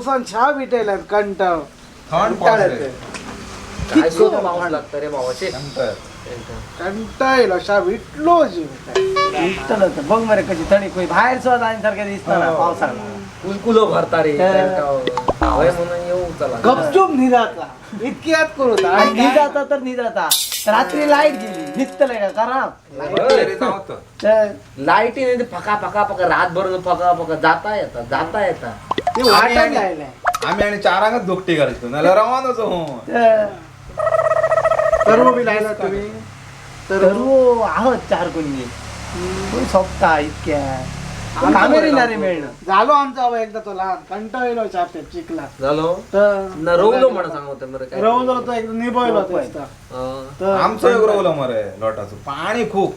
पावसान चहा भेटेल कंटाळ थंड पाऊस रे. काय सोबत पाऊस लागतं रे भावाचे. नंतर कंटाळलो चहा भेटलो इष्टलं बघ मरे कशी थंडी कोणी बाहेर सुद्धा जाण्यासारख्या दिसणार पावसाळा कुलकुलो भरता रे. होय म्हणून येऊ चला. गपचूप निघाचा इतकी याद करू निजाता तर निजाता रात्री लाईट गेली निघतलंय का करा लाईटी नाही फका फका फका रातभर फका फका जाता येता ते वाटण जायला आम्ही आणि चारांगच दुकटी करायचो नाला रवानच हो. सर्व बी लायला तुम्ही सर्व आहोत चार कोणी सोपता इतक्या कामेरी नारे मिळणं झालो आमचा हवा एकदा तो लहान कंटाळलो चापते चिकला झालो तर रवलो म्हणा सांगतो मरे काय रवलो तो एकदा निभवलो तो आमचं एक रोवलं मरे लोटाचं पाणी खूप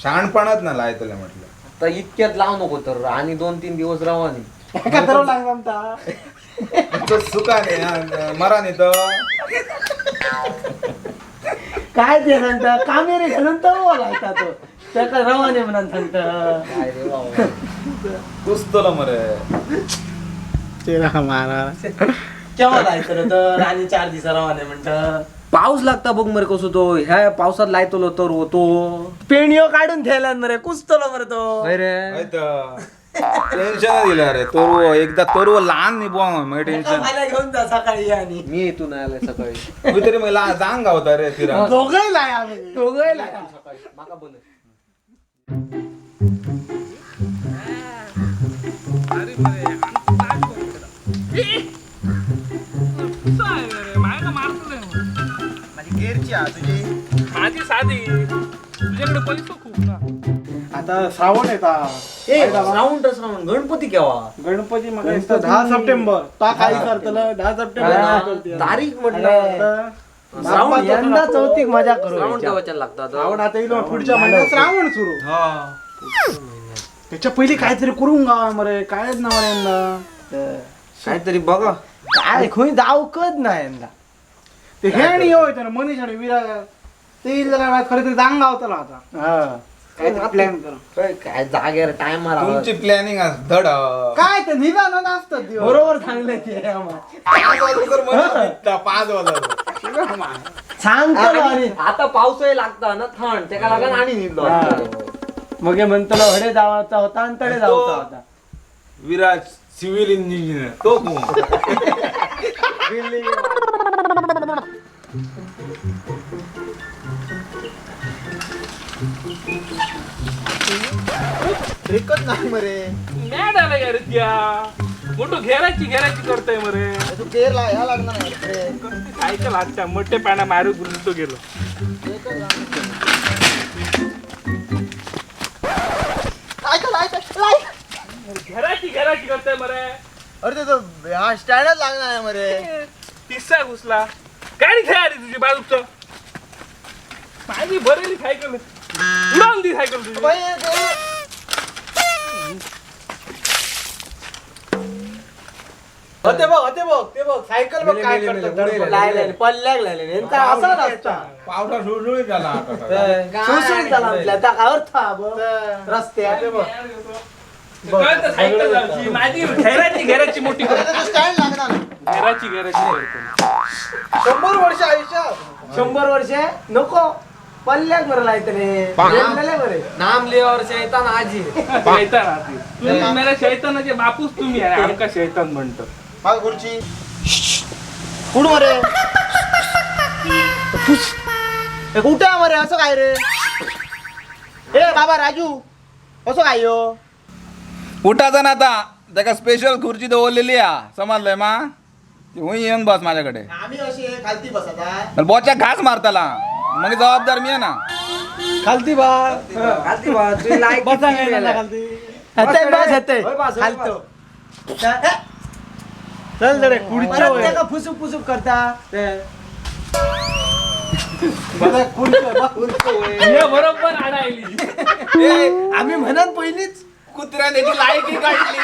शहाणपणात ना लायतले म्हटलं. आता इतक्यात लावू नको तर आणि 2-3 दिवस रवानी एका तरव लागला आमचा तो सुकाने मराने तर काय ते सांगता कामेरी घालून तर बोलायचा तो त्याका रवाने म्हणून सांगता काय रे बाबा. कुसतलो मरे. तेरा मारा केव्हा जायचं तर आणि 4 दिवसा रवाने म्हणत पाऊस लागता बघ मरे कसं तो ह्या पावसात लायतो तर होतो पेणियो काढून ठेवला मरे कुसतलो मरे तो टेन्शन दिलं रे तोरव एकदा तोरव लहान निभवा मग टेन्शन मला घेऊन जा सकाळी आणि मी इथून आलाय सकाळी मी तरी मला जांग गावता रे फिरा. दोघंही लाय आम्ही दोघंही सकाळी माका बोल माझी साधी तुझ्याकडे पैसे खूप ना. आता श्रावण येतात श्रावण गणपती केव्हा गणपती मग 10 सप्टेंबर ता काही करतलं 10 सप्टेंबर तारीख म्हटलं श्रावण यंदा चौथीक मजा करू श्रावण केव्हाच्या लागतात श्रावण आता येईल पुढच्या महिन्यात श्रावण सुरू त्याच्या पहिली काहीतरी करून गावा मरे काय नाव यांना काहीतरी बघा काय कोणी दावकत नाही यंदा ते हे आणि हे होतं ना मनीष आणि विरा ते जरा खरं तरी जांग गावतला आता काय प्लॅन कर काय जागेवर टाइम तुमची प्लॅनिंग धड काय ते निदान असतात दिवस बरोबर सांगले ते आम्हाला. 5 वाजता सांगतो आणि आता पावसाळी लागता ना थंड त्याला लागण आणि निघलो मग हे म्हणतो ना हडे जावाचा होता आणि तडे जावाचा होता विराज सिव्हिल इंजिनियर तो एकच नाही मरे मॅड आला यार त्या मोठं घेराची करतोय मरे. तू केरला ह्या लागणार सायकल हातच्या मोठे पाना मारू गुंतो गेलो. घेराची करतोय मरे. अरे तो हा स्टँडच लागणार आहे मरे तिसरा घुसला गाडी खेळाली तुझी बाजूचं माझी बरेली सायकल उडावून दी सायकल तुझी. ते बघ सायकल बघ काय करतात पल्ल्याक लागले यांचा असा रस्ता पावसा सुळसुळीत झाला आता. सुळसुळीत झाला आपल्या त्या काय अर्थ हा बघ. रस्ते ते बघ कळतं सायकल लावची. माझी घेराची मोठी करतो. स्टँड लागणार घेराची करतो. 100 वर्ष आयुष्यात 100 वर्ष नको पल्ल्याक बरं लायतले बरे नाम लिहावर शैतान आजी शैतान आती. तुम्ही मेरा शैतानाचे बापूस तुम्ही आहे आमका शैतान म्हणतो. माग खुर्ची कुठ मरे कुठे मरे असं काय रे ए बाबा राजू असं काय यो उठाचा ना आता त्याका स्पेशल खुर्ची दवरलेली समजलंय मा येऊन बस माझ्याकडे आम्ही अशी खालती बसत बोच्या घास मारताला मग जबाबदार मी आहे ना. खालती बा बसा खालती बस येते खालतो चल जरे खुर्ची परत त्याका फुसूक फुसूक करता हे बरोबर आणायली. आम्ही म्हणत पहिलीच कुत्र्याने त्याची लायकी काढली.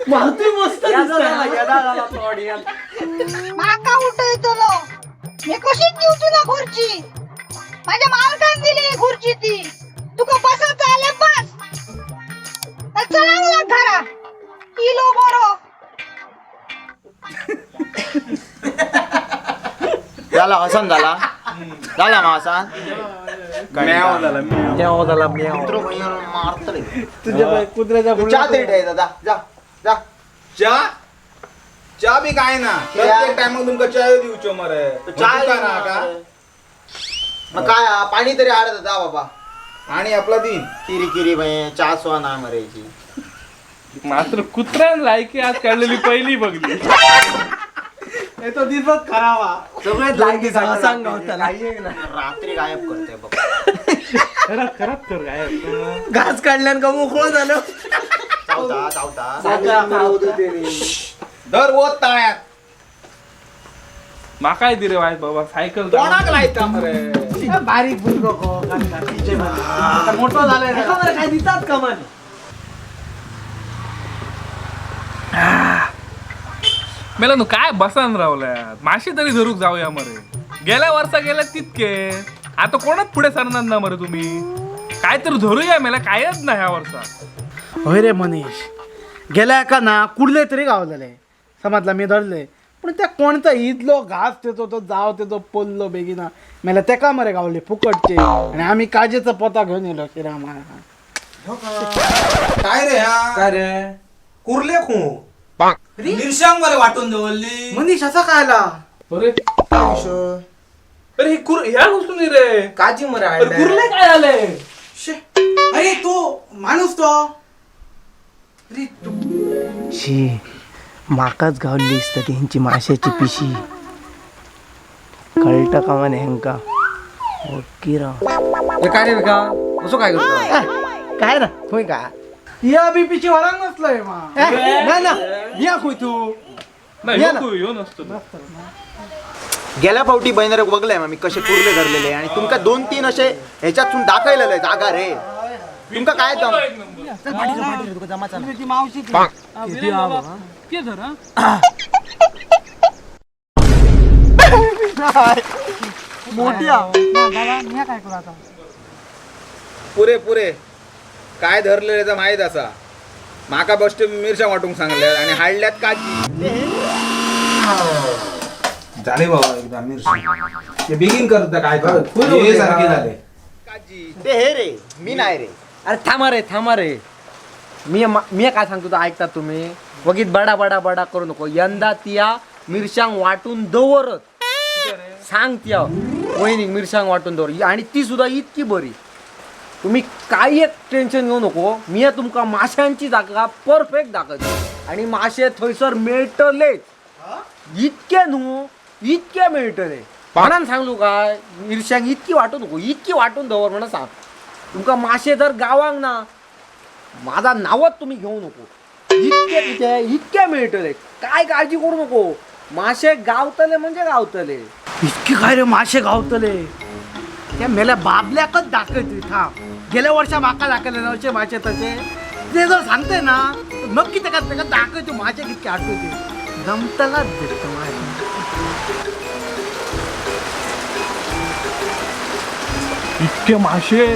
माहिती मस्त माका उठवतो मी कशी देऊ तुला खुर्ची माझ्या मालकाने दिली खुर्ची ती तुका बसत आले बस चला घरा किलो बरो झाला हसन झाला झाला मा हसन म्याव झाला, म्याव. कुत्रो बहिणीवर मारतले. तुझ्या कुत्र्याच्या तू चहा तरी ठेवायचा, जा जा जा. चहा बी काय ना प्रत्येक टाइम तुमका चहा दिवचो मरे चहा चहा ना का मग काय हा, पाणी तरी आडत जा बाबा. आणि आपला दिन किरी किरी बाई चहा सुवा नाही मरायची. मात्र कुत्र्यान लायकी आज काढलेली पहिली बघली. हे तो दिसत खरावा सगळ्यात लायकी सांग होता रात्री गायब करते बघ. खराब कर काय घास काढल्यान का मोकळं झालं चावता चावता. दर ओत ताळ्यात माकाय दिरे वाईट बाबा सायकल कोणाक लायता मरे बारीक बुलगो आता मोठं झालंय ना. काय देतात का मन मेला नु काय बसान रावल्या माशी तरी धरूक जाऊया मरे. गेल्या वर्षा गेल्या तितके आता कोणाच पुढे सरणार ना मरे तुम्ही. काय तर धरूया मेला कायच नाही ह्या वर्षा. होय रे मनीष गेल्या का ना कुठले तरी गावलेले समजला मी धरले पण त्या कोणता इदलो घास तेचो तो जाव तेचो पोललो बेगिना मला तेका मरे गावले फुकटचे आणि आम्ही काजेचा पोता घेऊन येलो श्रीरामा. काय रे हा काय रे कुर्ले खू मिरसांग मरे वाटून दवरली मनीष असा कायला अरे अरे हे ह्या गोष्टी नाही रे. काजी मरे अरे कुर्ले काय झाले. अरे तो माणूस तो शी माकाच गावलीस तर त्यांची माशाची पिशी कळतं का म्हणे हेंका ओके राव काय रे का असं काय करतो काय ना होय का या बीपीची वरांग नसलंय मा नाही ना या खोय तू नाही या ना. ह्यो नसतो ना. गेल्या फावटी बहिणीरे बघलंय मग मी कसे कुर्ले धरलेले आणि तुमका 2-3 असे ह्याच्यातून दाखवलेलं जागा रे. तुमका काय दम एक नंबर. मावशी ते धर हा. मोठी काय करू आता पुरे पुरे काय धरलेलं माहित असा माका बस्ट मिरच्या वाटून सांगल्यात आणि हाडल्यात काजी झाले बाबा एकदा मिरची ते बिगिन करत काय हे सारखे झाले काजी ते हे रे मी नाही रे. अरे थांबा रे मी काय सांगतो तो ऐकता तुम्ही वगीत बडा बडा बडा करू नको. यंदा तिया मिरशांग वाटून दवरत सांग त्या वहिनी मिरसांग वाटून दवर आणि ती सुद्धा इतकी बरी. तुम्ही काही एक टेन्शन घेऊ नको. मी तुमका माशांची जागा परफेक्ट दाखवते आणि मासे थंयसर मेळटले इतके न्हू इतके मेळटले म्हणून सांगू काय मिरसांग इतकी वाटू नको इतकी वाटून दवर म्हणून सांग. तुमका मासे जर गावांक ना माझा नावच तुम्ही घेऊ नको इतके तिथे इतके मिळतले काय काळजी करू नको. मासे गावतले म्हणजे गावतले. इतके काय रे मासे गावतले त्या मेल्या बाबल्याकच दाखवते थांब. गेल्या वर्षा माका दाखवले ना असे मासे तसे ते जर सांगते ना नक्की त्याला दाखवते मासे कितके आठवते जमतलाच दिसतो इतके मासे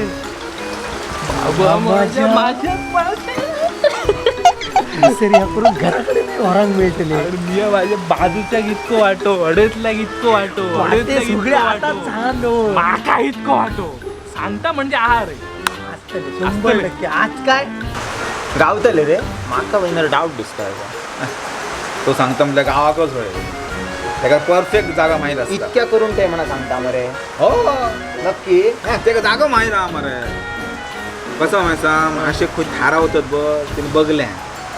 करून घराकडे वरांग मिळतले मी माझ्या बाजूच्या इतकं वाटो अडेचल्या इतकं वाटो अडेचल्या सगळे इतकं आता वाटो चाललो माका इतकं वाटो सांगता म्हणजे आहार आहे. 100% आज काय गावतले रे माका बहिणीला डाऊट दिसतोय. तो सांगता म्हटलं गावाकच होय त्याला परफेक्ट जागा माहित असता. इतक्या करून ते म्हणा सांगता मरे. हो नक्की त्याला जागा माहित आहे मरे कसं माहिती मासे खूप थारा होतात बघ तिने बघल्या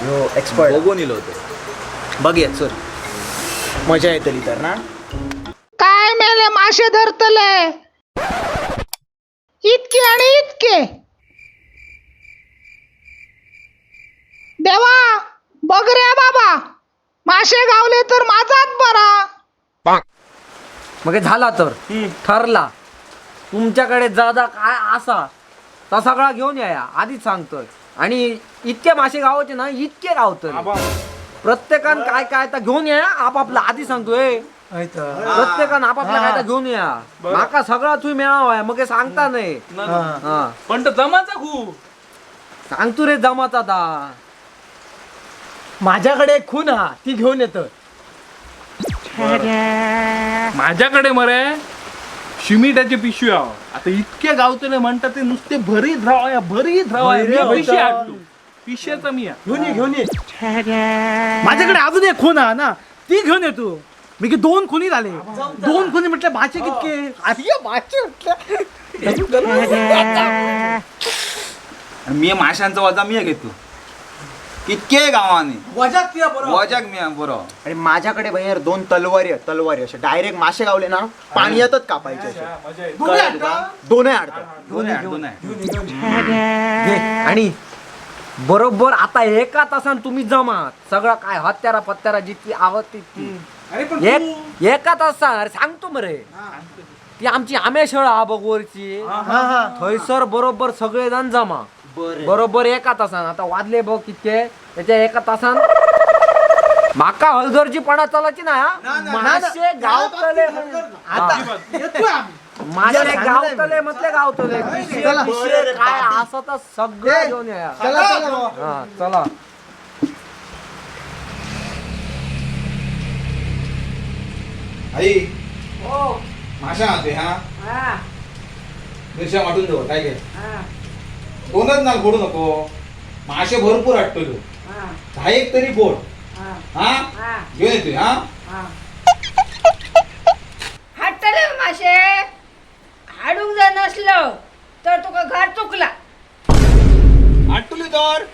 हो एक्सपर्ट बघून येलो होते. बघूया सर मजा येतली तर ना. काय मेले मासे धरतले इतके आणि इतके देवा बघ रे बाबा मासे गावले तर माझाच बरा. मग हे झाला तर ठरला तुमच्याकडे जादा काय असा तर सगळा घेऊन या आधीच सांगतोय. आणि इतके मासे गावाचे ना इतके गावतले प्रत्येकान काय काय तर घेऊन या आपापला आधी सांगतोय. प्रत्येकानं आपापल्या काय तर घेऊन या माका सगळा तुम्ही मिळावा मग हे सांगता नाही हा. पण तो जमाचा खूप सांगतो रे जमाचा आता माझ्याकडे एक खून हा ती घेऊन येतं. माझ्याकडे मरे शिमिटाचे पिशवी आहो आता इतके गावतले म्हणतात ते नुसते भरीत राहा भरीत राहा पिशवी आणतो पिशव्याचा मी घेऊन ये माझ्याकडे अजून एक खून आहे ना ती घेऊन येतो मी की 2 खुनी झाले 2 खुनी म्हटलं भाचे कितके अरे भाचे आणि मी माशांचा वजा मी घेतो कितके गावाने वजाक वजाक मी बरोबर. आणि माझ्याकडे बहिणी 2 तलवारी असे डायरेक्ट मासे गावले ना पाण्यातच कापायचे असे. कळलं तुका? दोन्ही अडतं. घे. आणि बरोबर आता एका तासान तुम्ही जमा सगळं काय हत्यारा पत्यारा जितकी आवड तितकी एका तासान अरे सांगतो मरे ती आमची आमेशळ हा बघवरची थंयसर बरोबर सगळे जण जमा बरोबर एका तासान आता वाजले बघ कितके त्याच्या एका तासान माका हलदरची पणा चालायची ना मासे गावतले मासे गावतले म्हटले गावतले पिशे काय असं तर सगळं घेऊन या हा चला आई माशा आणते हा मिरच्या वाटून देऊ काय घे दोनच ना फोडू नको मासे भरपूर आटतो तू 10 तरी फोड हा घेऊन येतोय हा हाडटले माशे हाडूंक जाय नसलो तर तुका घर चुकला आटुली तर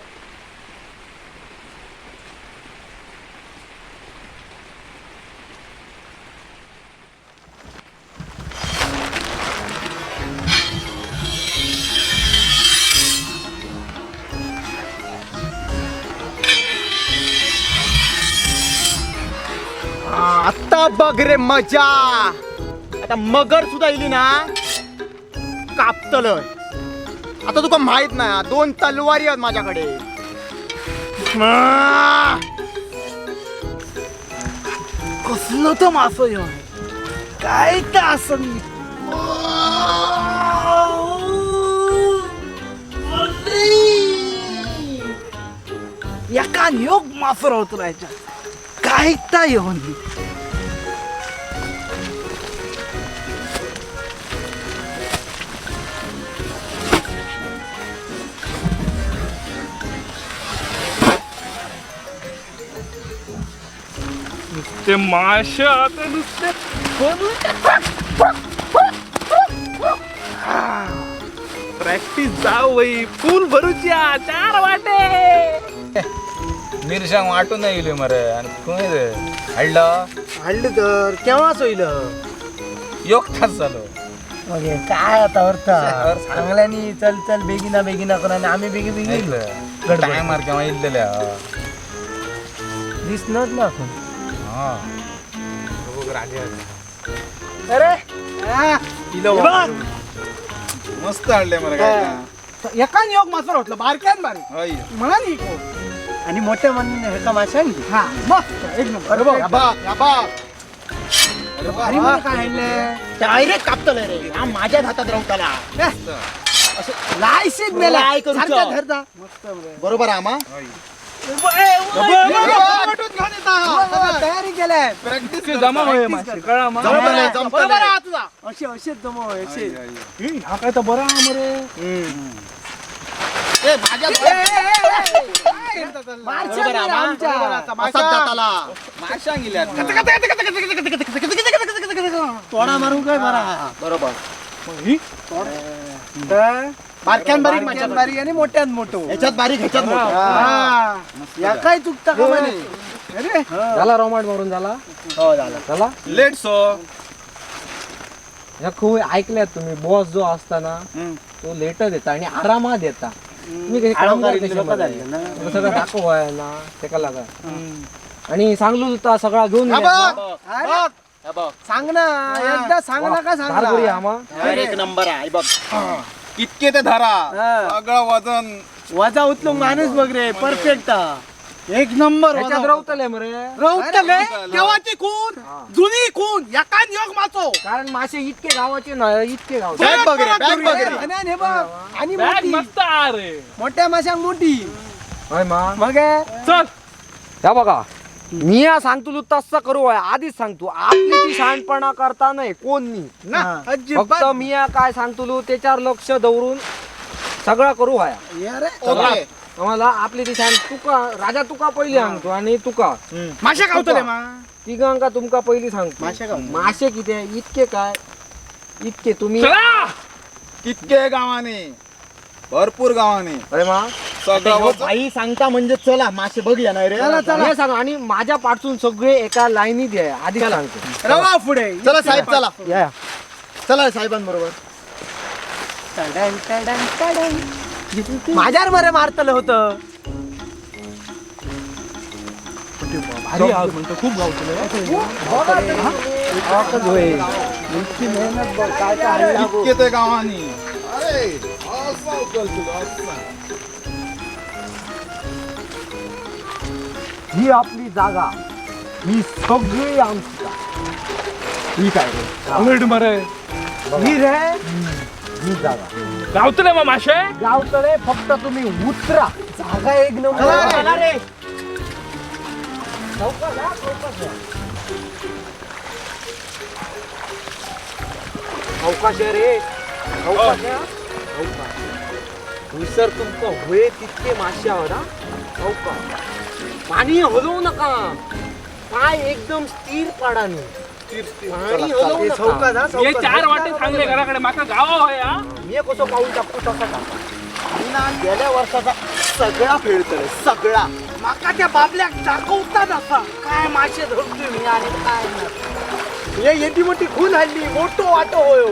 आता बघ रे मजा आता मगर सुद्धा इली ना कापतलय आता तुका माहित नाही 2 तलवारी आहेत माझ्याकडे कसलं तर मासं येऊन काय तर असं एका योग मासं राहतो राहायच्या काय तर येऊन ते मासे आता नुसते प्रॅक्टिस जाऊ बाई फुल भरूची 4 वाटे मिरशांग वाटून नाही गेली मरे आणि कोणी रे हडलं हल्ली तर केव्हाच होईल योग तास झालो काय आता अर्थ चांगल्यानी चल चल बेगिना करा आणि आम्ही बेगी काय मार केव्हा इल्लेल्या दिसणार ना आपण मस्त आणले मरे काय एका योग मासं राहतलं बारक्यान बारीक होय म्हणा नाही को आणि मोठ्या म्हणून एका माशा हा मस्त एक नंबर डायरेक्ट कापतलं रे हा माझ्याच हातात राहताला लायसीच मेला सारखा धरता बरोबर आमा तयारी केलाय प्रॅक्टिस जमा होय मासे कळा मा बरोबर आहे तुझा असे जमा हा काय तर बरं आहे मरे माशा गेल्या तोडा मारून काय बरा बरोबर बारक्यान बारीक माझ्यात बारीक आणि मोठ्यात मोठं ह्याच्यात बारीक ह्याच्यात मोठं. या काय चुकता का म्हणे अरे झाला रोमांट मारून झाला हो झालं झाला लेट सो ह्या खूप ऐकल्यात तुम्ही बॉस जो असता ना तो लेटच येता आणि आरामात येता तुम्ही कधी कामगार कसे मध्ये? तो सगळं दाखवाय ना त्याला लागा आणि सांगलो होता सगळा घेऊन ये. सांग ना एकदा सांग ना का धार करूया सांग आम्हा एक नंबर आहे बघ इतके ते धरा सगळं वजन वजा उचलून माणूस बघ रे परफेक्ट एक नंबर ह्याच्यात रवतले मरे रवतले केव्हाची खून जुनी खून एकान योग माचो कारण मासे इतके गावाचे नाही इतके गाव बॅग बघ रे, बॅग बघ रे. आणि बॅग मस्त अरे मोठ्या माशांक मोठी मग चल या बघा मी या सांगतो तू तसं करू आहे आधीच सांगतो आपली ती शहाणपणा करता नाही कोणी ना फक्त अजिबात मी या काय सांगतो त्याच्यावर लक्ष दवरून सगळं करू आहे ये रे. ओके. आम्हाला आपली ती शहाण तुका राजा तुका पहिली सांगतो आणि तुका माशे गावतले मा तिघांका तुमका पहिली सांगतो माशे गाव. मासे किती आहे? इतके काय इतके तुम्ही चला कितके गावाने भरपूर गावाने अरे मा सगळं बाई सांगता म्हणजे चला मासे बघूया नाही रे हे सांग आणि माझ्या पाठसून सगळे एका लाईनीत आहे आधी सांगतो रवा पुढे चला साहेब चला या चला साहेबांबरोबर माझ्यावर बरं मारतलं होतं भारी आवाज म्हणतो खूप गावतले इतके ते गावाने अरे असं उकल तुला असं. ही आपली जागा ही सगळी आमची ही काय रे उलट मरे ही रे ही जागा गावतले मग मासे गावतळे फक्त तुम्ही उतरा जागा एक नंबर चला रे. अवकाश आहे रे अवकाश आहे, अवकाश विसर तुमचं होय तितके मासे आहोत ना अवकाश पाणी हलवू नका पाय एकदम स्थिर पाडाने पाणी हलवू नका हे 4 वाटे चांगले घराकडे माका गाव आहे हा मी कसं पाऊल टाकतो तसा टाका आणि ना गेल्या वर्षाचा सगळा फेडतोय सगळा माका त्या बाबल्याक दाखवतात असा काय माशे धरतोय मी आणि काय नाही. हे येती मोठी खून हल्ली मोठो वाटो होय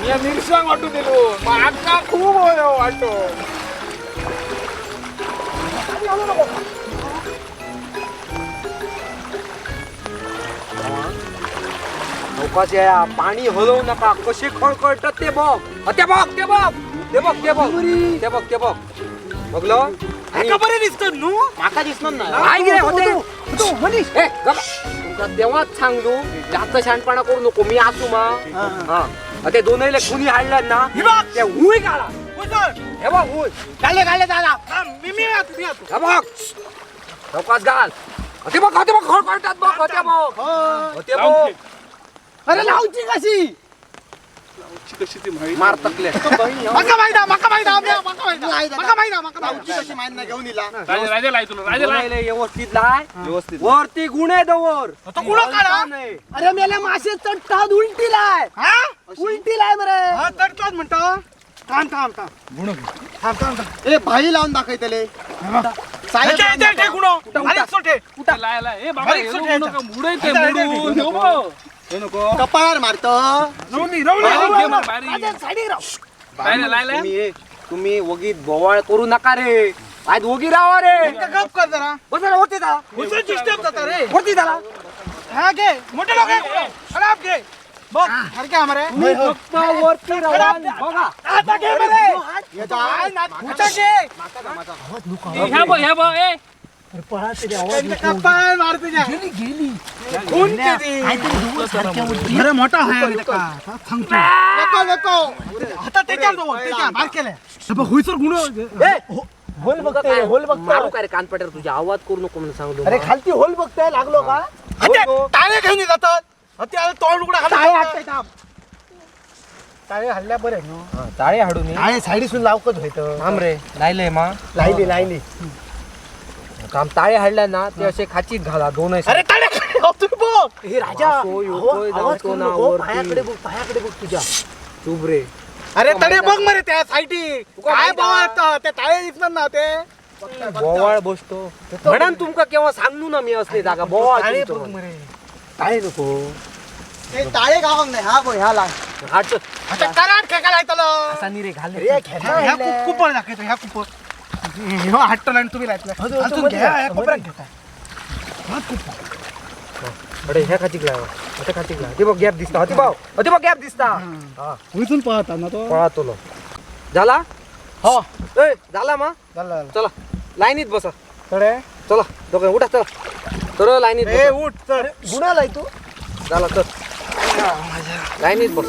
मी मिरसांग वाटू दिलो माका खूप होय वाटो अवकाश या पाणी हलवू नका कसे खळखळतात ते बघ ते बघ ते बघ ते बघ ते बघ ते बघ ते बघ बघलं का बरे दिसतात नू माका दिसणार नाही काय गे होते ए, गप. तुमका तेव्हाच सांगलो जास्त शहाणपणा करू नको मी असू मा हा ते दोनही खुनी हाडल्यात ना ते उई काढा हे बघ उई गाले गाले दादा मी आतो हे बघ चौकास घाल ते बघ खळखळतात बघ ते बघ ते बघ अरे लावची कशी कशी ती माहिती मार तकले माका माहिती माका माहिती गावची कशी माहित नाही घेऊन इला राजा लाय तुला राजा लाय व्यवस्थित लाय व्यवस्थित वरती गुणे दवर तो कुठं काढा अरे मेल्या मासे चढतात उलटी लाय हा उलटी लाय बरे हा तडतोच म्हणतो थांब ए भाई लावून दाखवतले लाय लाय ए बाबा बारीक हे सुटे लोक नका मुडे ते मुडू कपाळावर मारतो लाय लाय तुम्ही वगीत बोवाळ करू नका रे आज वगी राहा रे गप कर जरा बस रे, वरती जा हुसून डिस्टर्ब जाता रे वरती झाला हा घे मोठे लोक आहे अरे आप घे बघ हर क्या हमारे मी फक्त वरती राहा बघा आता घे बरे काय ना खुटा घे ह्या बघ ए कपाळ मार तुझ्या गेली खून केली अरे मोठा आहे अरे का सांगतो नको आता त्याच्या बाहेर केलं बघ हुईसर गुण होल बघताय होल बघताय मारू काय रे कानपट्यावर तुझा आवाज करू नको म्हणून सांगतो अरे खालती होल बघताय लागलो का टाळे घेऊन जातात ते तोंड उघडा टाळे हल्ल्या बरे ताळे हाडू नये आहे साईडीसून लावकत होतं थांब रे लायले मा लाईली काम ताळे हाडल्या ना ते असे खाचीत घाला दोन अरे टाळे तू बघ हे राजा आवाज करू नको. पायाकडे बघ तुझ्या चुप रे अरे तडे बघ मरे त्या साईटी काय बाबा ते टाळे दिसणार ना ते बोवाळ बसतो म्हणून तुमका केव्हा सांगू ना मी असले जागा बोवाळ टाळे तुमचं बघ म्हण. मरे काय नको ते टाळे गावाक नाही हा बघ ह्या लाग हाट आता कराट खेकायला येतलं असा नी रे घाल रे. रे खेळा ह्या कुपर दाखवतो ह्या कुपर ह्या हट्टला तुम्ही लायतलं अजून घ्या ह्या कुपरात घेता अरे ह्या खाचीक लावा आता खाचीक लावा ते बघ गॅप दिसता होती भाऊ होती बघ गॅप दिसता उचून पाहता ना तो पळा तुला झाला हो ए झाला मा झालं चला लाईनीत बसा चला दोघं उठा चला तर लाईनीत उठ तर गुणाला तू झाला तर लाईनीत बस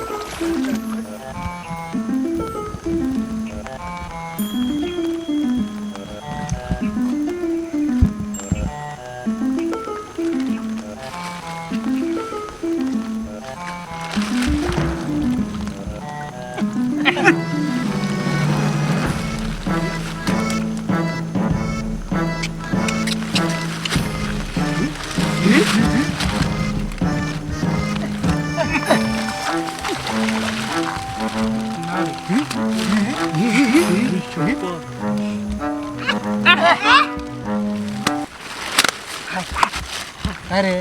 अरे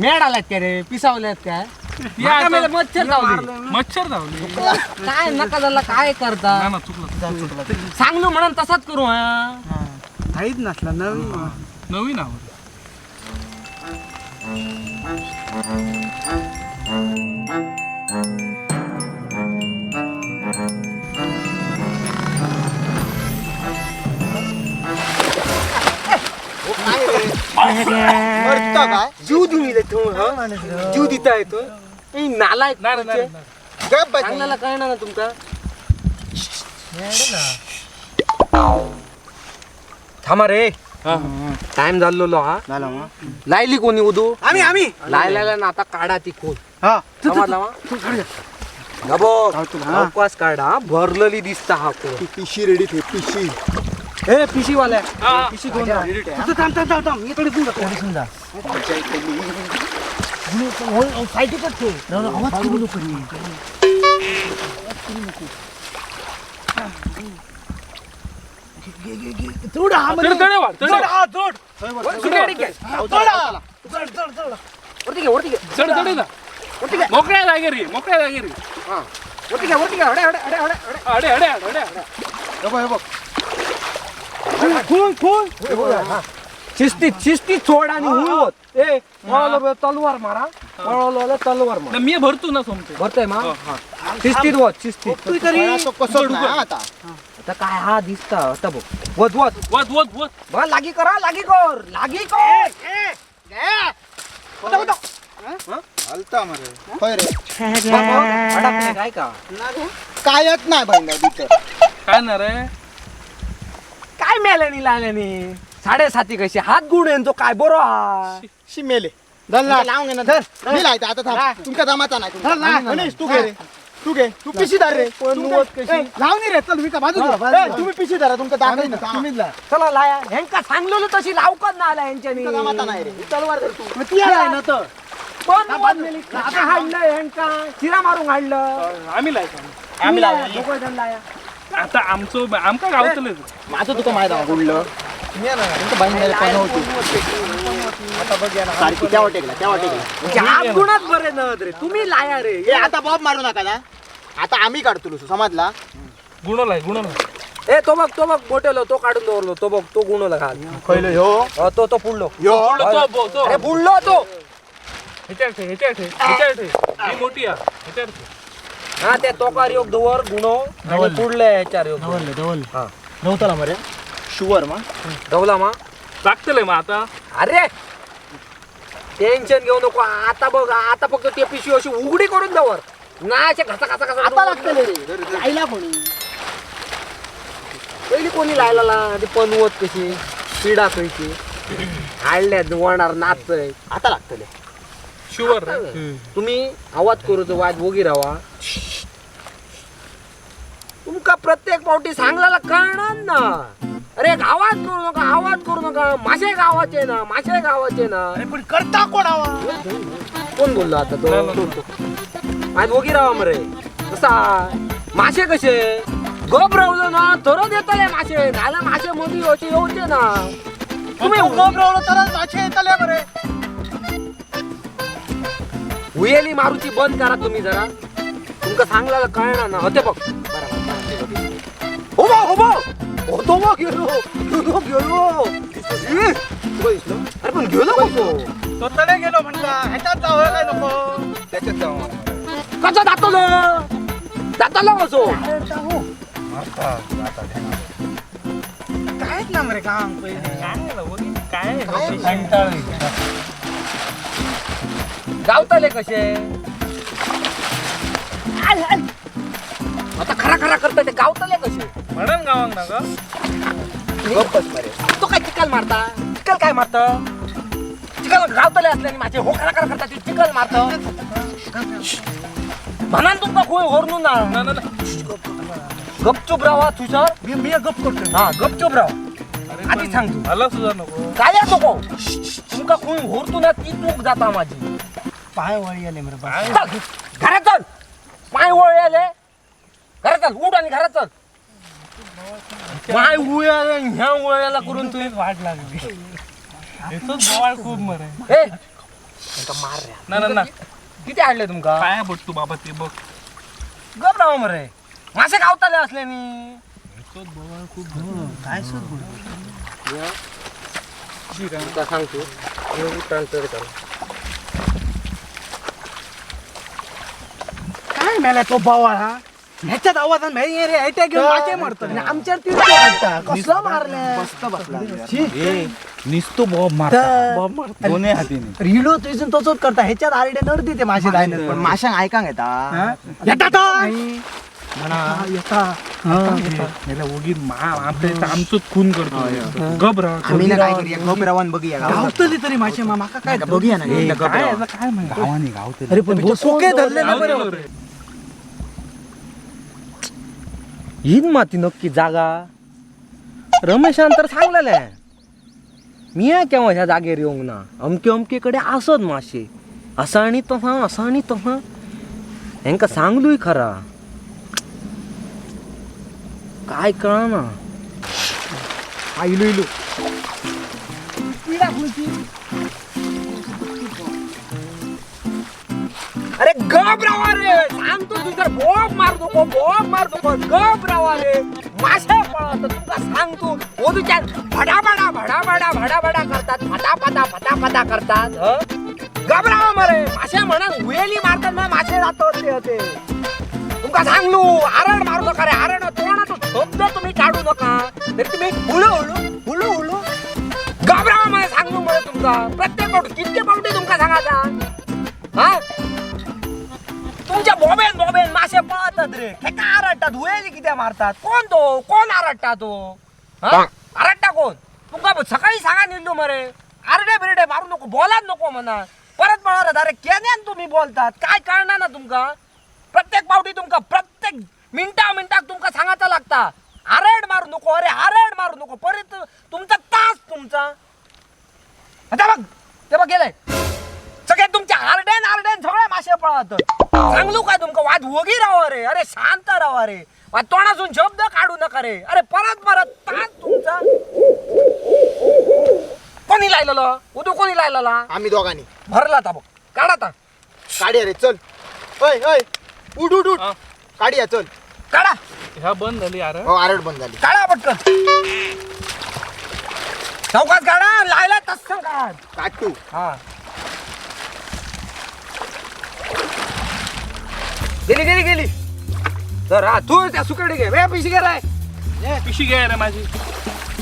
मेड आलात का रे पिसावल्यात काय या आता. मला मच्छर चावली मच्छर धावले काय नका झाला काय करता ना चुकलं सांगलो म्हणून तसाच करू हा काहीच नसला नवीन नवीन आहोत मरता काय जीव दिले तू जीव देता येतो नालायक नाही, नाही, गप बस. सांगण्याला कळणार ना तुमका थांबा रे टाइम झालो हा लायली कोणी उदू आम्ही लायला ना आता काढा ती कोण हा अवकाश काढा भरलेली दिसता हा कोण पिशी रेडी ठेव पिशी हे पिशी वाल्या पिशी थांब मी थोडी दूर जातो. थोडं हा मध्ये. तडे वाढ तडे जोड, हा, जोड. वरती घे वरती घे चढ चढे ना मोकळ्या जागेरी मोकळ्या जागेरी वरती घे वरती घे अडे अडे अडे अडे अडे अडे अडे अडे शिस्तीत सोड आणि हुळवत ए वळवलं तलवार मारा वळवलं तलवार मारा मी भरतो ना सोमते भरतोय मा शिस्तीत वत शिस्तीत तो कसं नाही आता आता काय हा दिसता आता बघ वत वत वत वत वत बघ लागी करा लागी कर हलता मरे होय रे अडकले काय का कायच नाही बहिणा तिथं काय ना रे काय मेल्यानी लाल्यानी 7.5 कशी हात गुण येईन तो काय बरो हा शिमेले लावून घे ना मी लायता आता थांब तुमका जमाचा नाही गणेश तू घे रे तू घे तू पिशी धर रे लावणी रे चल मी का बाजू तुम्ही पिशी धरा तुमका दाखव तुम्ही चला लाया ह्यांका सांगलो तशी लावकत ना आला ह्यांच्यानी जमाचा नाही रे तलवार धर तू ती आहे ना तर पण आता हाडलं ह्यांका चिरा मारून हाडलं आम्ही लायचं आम्ही लावला दोघं लाया आता आमचं आमका गावतलं माझं तुका माहित आहे गुडलं तुमचं बहिणीला पण होती सारखी त्या वाटेकला हात गुणात बरे नव्हत रे तुम्ही लाया रे हे आता बॉब मारू नका ना आता आम्ही काढतो समजला गुणलाय गुणलाय ए तो बघ बोटेलो तो काढून दवरलो तो बघ तो गुणवला घाल पहिलं ह्यो तो पुढलो ह्यो अरे पुढलो तो ह्याच्यावर ठे ही मोठी आहे ह्याच्यावर ठे हा त्या तोकार योग दोवर गुणो आणि पुढले ह्याच्यावर योग हा नव्हता मरे शुअर मा धवला मा लागतलंय मग आता अरे टेन्शन घेऊ नको आता बघ आता फक्त ते पिशवी अशी उघडी करून दवर ना असे घसा आता लागतले रे आईला पण पहिली कोणी लायला ते पनवत कशी पिढा कशी हाडल्यात वळणार नाचतय आता लागतले शुअर तुम्ही आवाज करू तो वाज वगी राहा तुमका प्रत्येक पावटी सांगला कळणार ना अरे आवाज करू नका मासे गावाचे ना पण करता कोण हवा कोण बोललो आता तो आज वगी राहा मरे कसा मासे कसे गप रावलो ना तर देतले मासे नाला मासे मध्ये असे येऊचे ना तुम्ही उभं रावलं तरच मासे येतले बरे हुयेली मारूची बंद करा तुम्ही जरा तुमका सांगला कळणार ना होते बघ गेलो अरे पण गेलो कसो तो तडे गेलो म्हणला ह्याच्यात जावं काय नको त्याच्यात जाऊ कसं जातलो कसो कायच ना मरे काम पहिले गावतले कसे आता खरा खरा करता ते गावतले कसे म्हणून गावांग ना ग गप्प बस मरे. तो काय चिकल मारता चिकल काय मारत चिकल गावतले असल्याने माझे हो खरा खरा करता ते चिकल मारत म्हणा तुमका खोय ओरनून ना गपचूप राहा तुझ्यावर मी गप करतो हा गपचूप राहा आधी सांग तू मला सुद्धा नको काय नको तुमका कोण होरतो ना ती चूक जाता माझी पाय वळी आले मरे चल घरात चल पाय वळ आले घरात चल उठ आणि घरात चल पाय उळ्याला ह्या उळ्याला करून तू वाट लागली येतोच बोवाळ खूप मरे ए तुमका मार रे ना ना ना किती आणले तुमका काय बघतो बाबा ते बघ गप राव मरे मासे गावताले असल्यानी काय सर तुका सांगतो ट्रान्सफर कर काय मेला तो बावळ हा ह्याच्यात आवाजात रे ह्याच्या घेऊन मासे मारतो आमच्या कसला मारले निसतो बॉब बॉब मारता. दोन्ही हातीने रिडो तुझून तसंच करता ह्याच्यात आरडे नर देते मासे जायला पण माशांक ऐकांक येता उगीत आमचंच खून करतो गब राहा आम्ही ना काय करूया गप रावण बघूया गावतली तरी मासे माका काय बघूया ना एकदा गप काय रावण. याचं काय म्हणतो गावाने गावते अरे पण सोके धरले ना बरं गावते रे. हीच माती नक्की जागा रमेशान तर सांगलेलं आहे मी केव्हा ह्या जागेर येऊंक ना अमके अमकेकडे असत मासे असा आणि तसा हेंका सांगलूय खरा काय कळना इलू इलू अरे गप रावा रे सांगतो तुझा बोब मार नको गप रावा रे मासे पळत तुका सांगतो ओदूच्या भडा भडा करतात फटा करतात गप रावा मरे मासे म्हणा वेली मारतात ना मासे जातात ते होते तुमका सांगलो आरड मारू नका रे आरड तोंडात शब्द तुम्ही काढू नका तरी तुम्ही हुळू गप रावा मला सांगलो मला तुमका प्रत्येक पावटी किती पावटी तुमका सांगायचा हा तुमच्या बोबेन मासे पळतात रे ठेका आरडतात हुएली किती मारतात कोण आरडता तो आरडता कोण तुमका सकाळी सांगा निघलो मरे आरडे बिरडे मारू नको बोलाच नको म्हणा परत पळत अरे केन्यान तुम्ही बोलतात काय कळणार ना तुमका प्रत्येक पावटी तुमका प्रत्येक मिनिटाक तुमका सांगायचा लागता आरड मारू नको अरे आरड मारू नको परत तुमचा तास तुमचा आता बघ ते बघ गेलंय सगळे तुमच्या आरडेन सगळे मासे पळत सांगलो काय तुमका वाद वगी राहा रे अरे शांत राहा रे तोंडातून शब्द काढू नका रे अरे परत तास तुमचा कोणी लायलेलं उदू कोणी लायलेला आम्ही दोघांनी भरला आता बघ काढा आता काढ्या रे चल ओय उठ काढूया चल काढा ह्या बंद झाली यार हो आरड बंद झाली काढा पटकन चौकात काढा लायला तसं काढ काटू हा गेली तर हा तू त्या सुकडे घे वे पिशी गेलाय पिशी घ्या रे माझी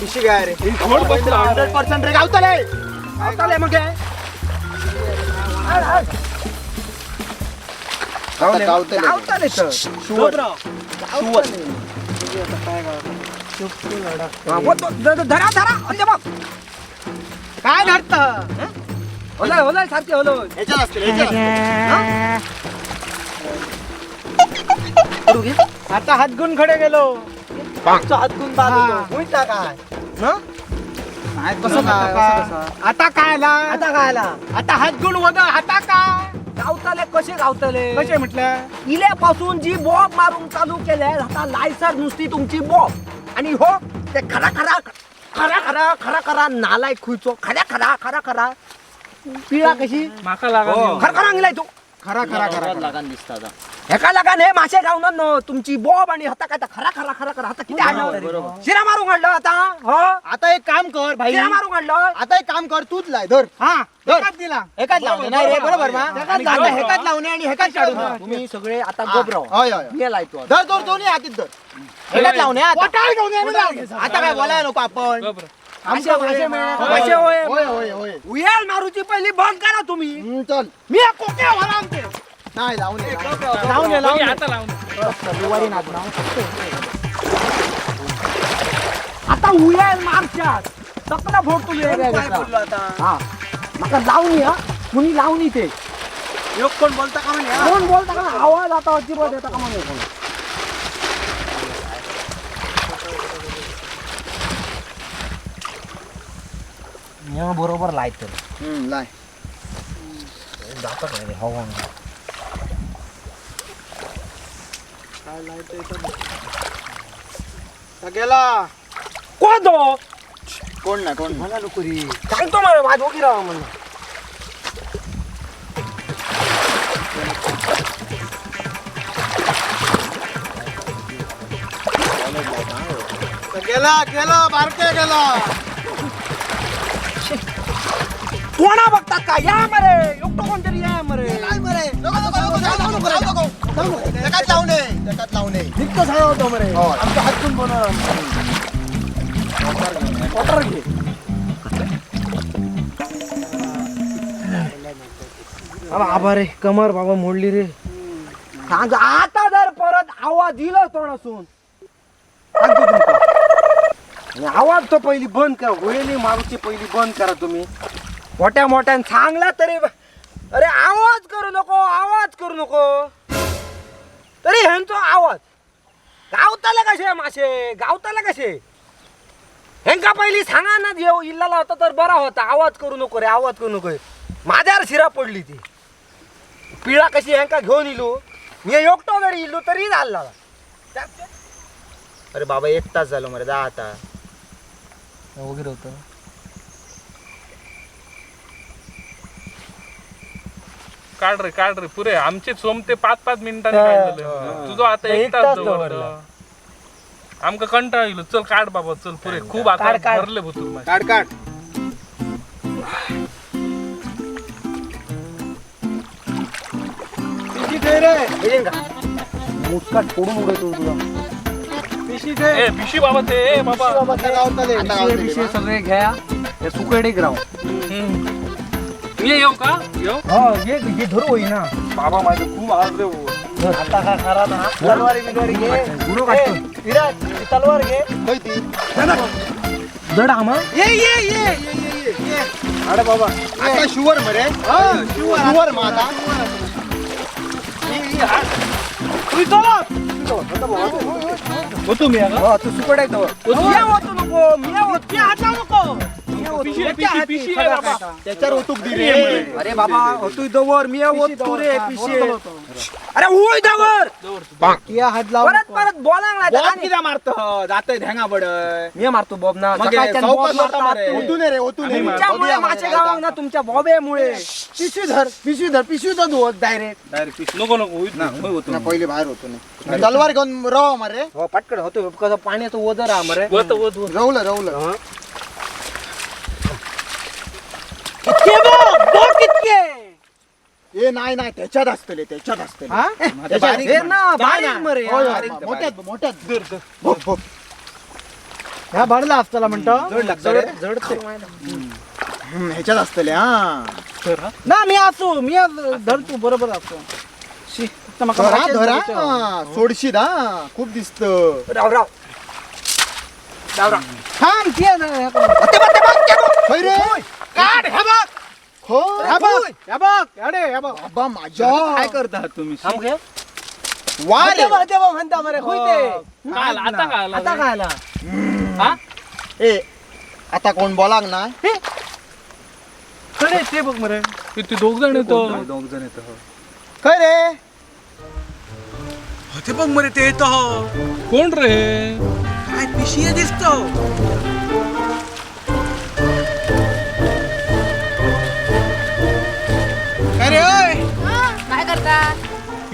पिशी काय रे थोड बसला 100% रे गावतले मग काय गावतले धरा अरे बघ काय धरत होलाय सारखे होलो ह्याच्यात असतील आता हात गुण खडे गेलो हात गुण काय काय कसं आता काय आता हात गुण वगैरे आता काय गावताले कसे कसे म्हटलं इल्यापासून जी बॉब मारून चालू केले आता लायसर नुसती तुमची बॉब आणि हो ते खरा नालाय खुयचो खरा पिळा कशी माका लागा खरखरा अंगलाय तू खरा लागान दिसता आता एका लागान हे मासे गावणार न तुमची बॉब आणि हाता काय खरा खरा खरा खरा आता किती आणलं शिरा मारून काढलं आता हो आता एक काम कर भाई, शिरा मारून काढलं आता एक काम कर, तूच लाय धर. हा धर. एकाच दिला एकाच लावणे नाही रे, बरोबर ना? एकाच आणि लावणे. आता हेकाच लावणे आणि हेकाच काढून धर. तुम्ही सगळे आता हा. गबराव होय, होय. मी लायतो धर धर दोन्ही हातीत धर. हेकाच लावणे आता. पोटाळ घेऊन ये ना. आता काय बोलाय नको आपण. मासे होय होय होय होय. उयाल मारूची पहिली बंद करा तुम्ही चल. मी कोक्या वाला आणते नाही लावणे. लावून ये, लावून ये. आता लावून आता उयाल मारच्या सकला फोड तुम्ही हा माका लावणी हा कुणी लावणी ते कोण बोलता का म्हणे? कोण बोलता का आवाज आता अजिबात येता का म्हणे कोण बरोबर लायत लाय. गेला कोण तो कोण नाही कोण नाही. सांगतो मला माझ ओकी राहा म्हणून गेला गेला बारके गेला कोणा बघतात का या मरे एकटो कोणतरी या मरे काय मरे? नको, नको, नको, जाऊ नको, जाऊ नको. हेकाच लावणे, हेकाच लावणे. निघतो झाला होतो मरे हो. आमच्या हातून बनवला ऑर्डर घे बाबा रे कमर बाबा मोडली रे सांग आता जर परत आवाज दिला तोंडासून सांगतो तुमका आणि आवाज तो पहिली बंद करा होळी मारूची पहिली बंद करा तुम्ही मोठ्या मोठ्यान सांगला तरी अरे आवाज करू नको तरी ह्यांचो आवाज गावताले कसे मासे गावताले कसे हेंका पहिली सांगा ना देव इल्लाला होता तर बरा होता आवाज करू नको रे आवाज करू नको माझ्यावर शिरा पडली ती पिळा कशी हेंका घेऊन इलो मी एकटो जरी इलो तरी झाला अरे बाबा 1 तास झालो मरे, जा आता. वगैरे होतं काढ रे पुरे आमचे सोमते 5-5 मिनिटांनी काढलेले तुझं आता 1 तास जवळ आमका कंटाळ येलो चल काढ बाबा चल पुरे खूप आता भरले भुतूर मासे. काढ काढ. मुटका फोडून उडवतो तुला ए पिशी बाबा ते ए बाबा आता गावताले. पिशे सगळे घ्या ते सुकडे ग्राव मी येऊ का येऊ हा ये धरू होई ना बाबा माझे खूप आवडले हो. आता का खरा ना तलवारी बिलवारी घे गुरु काढतो विराट तलवार घे होय ती. जड आमा अरे बाबा आता शुवर मरे. शुवर माझा. होतो मी तू सुकडे होतो नको मी होतो पिशी आहे बाबा त्याच्यावर ओतूक दिले. अरे बाबा होतोय दवर मी होतो रे पिशे अरे होय दवर परत परत बोला बॉब किती मारत जातय धेंगा बड. मी मारतो बॉब ना मग सकाळच्या चौकात बॉब मारता मारतो. मारे. ओतून रे ओतून रे. तुमच्यामुळे मासे गावात ना तुमच्या बॉबेमुळे पिशवी धर डायरेक्ट नको होईत ना ना पहिले बाहेर होतो नाही. तलवार घेऊन रवा मारे. हो पटकन होतो कसं पाण्याचं ओझर आहे मरे रवलं रवलं. ए नाही नाही त्याच्यात असतले त्याच्यात असतले. हे ना बारीक मरे मोठ्यात मोठ्यात. भोग, भोग. ह्या भरला असताना म्हणतो ह्याच्यात असतले. हा ना मी असो मी धरतो बरोबर असतो शी, फक्त माका धरा माशेच धरा. धरायचे. हा, सोडशील हा खूप दिसत. राव राव थांब ते ना, होय रे. काढ हे बघ हो हे बघ हे बघ अरे हे बघ बाबा माझ्या काय करता तुम्ही थांब घे वा रे. तेव्हा म्हणता मरे होय ते काय आला, आता काय आला आता काय आला हा ए आता कोण बोलाग ना. खरे ते बघ मरे किती 2 जण येतो काय रे. ते बघ मरे ते येतो कोण रे काय पिशी दिसतो काय रे ओय काय करता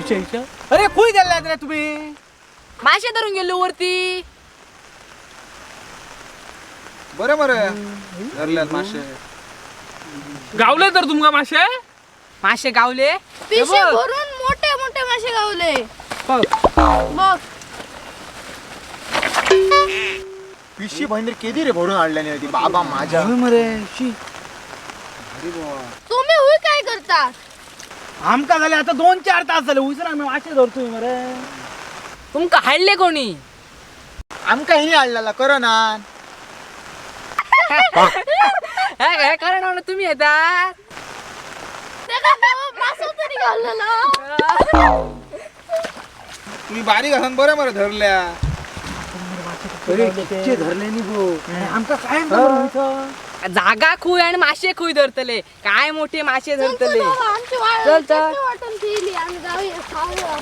तुझ्या ह्याच्या अरे कुय गेले रे तुम्ही मासे धरून गेलो वरती. बरे धरल्यात मासे. गावले तर तुमका मासे मासे गावले. पिशे भरून मोठे मोठे मासे गावले. बघ पिशी बहिणी केदी रे भरून आणल्याने होती बाबा माझ्या. तुम्ही हुई काय करता? आमका झाले आता 2-4 तास झाले उचला आम्ही मासे धरतोय मरे. तुमका हाडले कोणी? आमका हिने आणलेला कर ना. हे कारण तुम्ही येतात. मासा तरी घाललेला. तुम्ही बारीक असन बरे धरल्या. धरले नि गो आमका काय जागा खुय आणि मासे खुय धरतले. काय मोठे मासे धरतले. आमची चल, चल. वाटून केली आम्ही जाऊया खाऊया.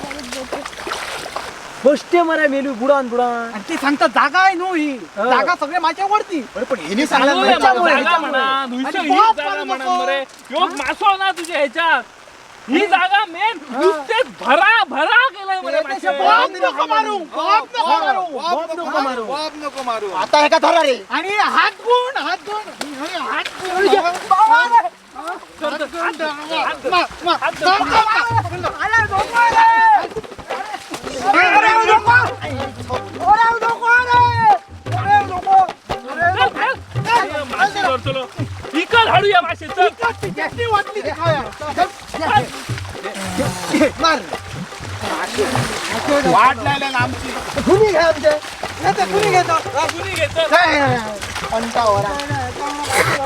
फर्स्ट मरे मेलू बुडान बुडान. ते सांगता जागा आहे नो ही जागा सगळे माझ्या वरती. पण हिने चांगलं सांगलं आहे नाही. मला, जागा म्हणा दुसरं आणि ही बाप जागा म्हणू म्हणा नको. बरे ह्यो मासो ना तुझ्या ह्याच्यात ही जागा मेन नुसतेच भरा भरा केलंय बरे मासे. बॉम्ब नको मारू बॉम्ब नको मारू बॉम्ब नको मारू. वाप नको मारू. आता हे का धरा रे. आणि हात गुण हात गुण मासे धरतलो इकड हाडूया मासे चल. वाटली ती खाऊया. वाट लागल्या आमची. कुणी घ्या आमचे कुणी घेतो कुणी घेतं?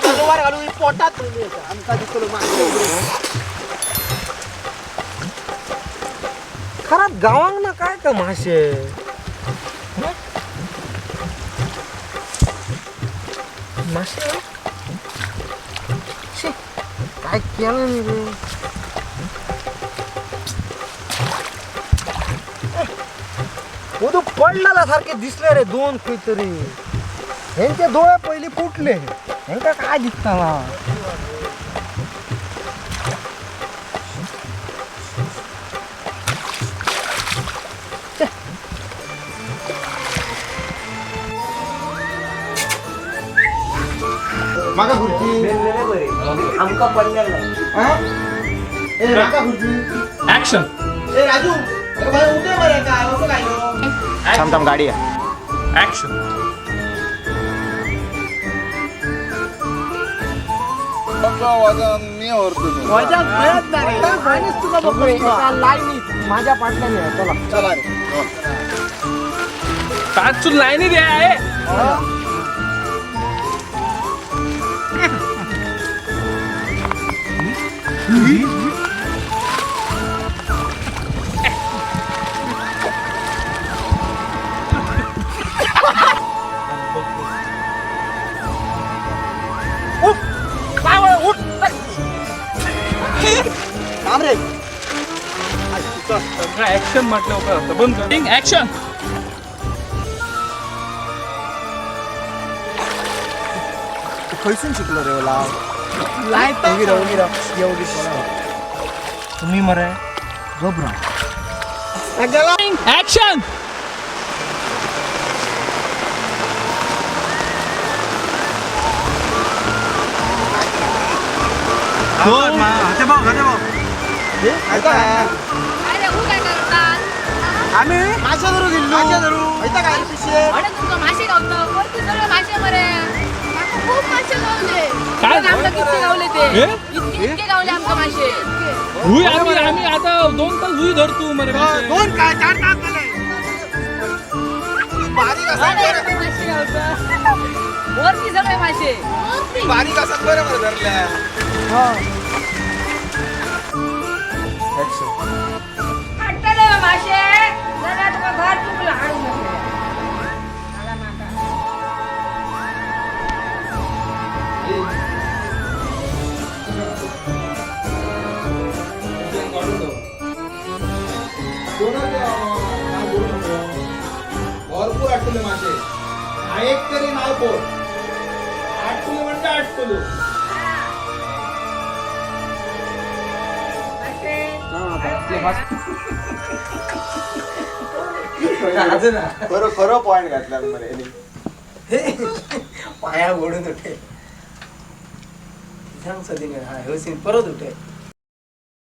तलवार घालून पोटात ठेवली आहे. आमचा दिसलो खराब गावांग ना काय का मासे. मासे शी, काय केलं मी रे. पडलेला सारखे दिसले रे 2 तरी. ह्यांचे डोळे पहिले फुटले. ह्यांका काय दिसता ना. मागा खुर्ची. आमका पडलेला. हा? ए मागा खुर्ची. ऍक्शन. ए राजू अरे भाई उठे मरे का असं काय नो. थांब थांब गाडी आहे. ऍक्शन. मी ओरतो. वजन मिळत नाही. माणूस तुका बघतोय एका लाईनीत माझ्या पाटल्याने आहे. चला चला रे. पाचून लाईनी द्या आहे. थांब रे. ऍक्शन म्हटलं का बंद कर. ऍक्शन. खैसून शिकलो रे ओला. तुम्ही मरे झोपरा. ऍक्शन. अरे हुई काय करतात? आम्ही मासे धरू गेलो. मासे धरू. ऐता काय पिशे. अरे तुमचं मासे गावतं वरती सगळे मासे मरे. माका खूप मासे गावले. काय? बघ आमका किती गावले ते. हे? इतके गावले आमका मासे. हुई आम्ही आता 2 तास हुई धरतो मरे मासे. 2 काय 4 तास झाले. बारीक असा अरे, मासे गावतं. वरती सगळे मासे. बारीक असा बरे धरल्या. वाटतले मासे. जरा तुका घर चुकलं हाडून नको. मला माका. भरपूर आटले मासे. एक तरी नाव पोट. आटकुली म्हणजे आटकुलू. मासे. खरं खरं पॉइंट घातला मरे पाया ओढून उठे सांग सदी हा ह्यो सीन परत उठे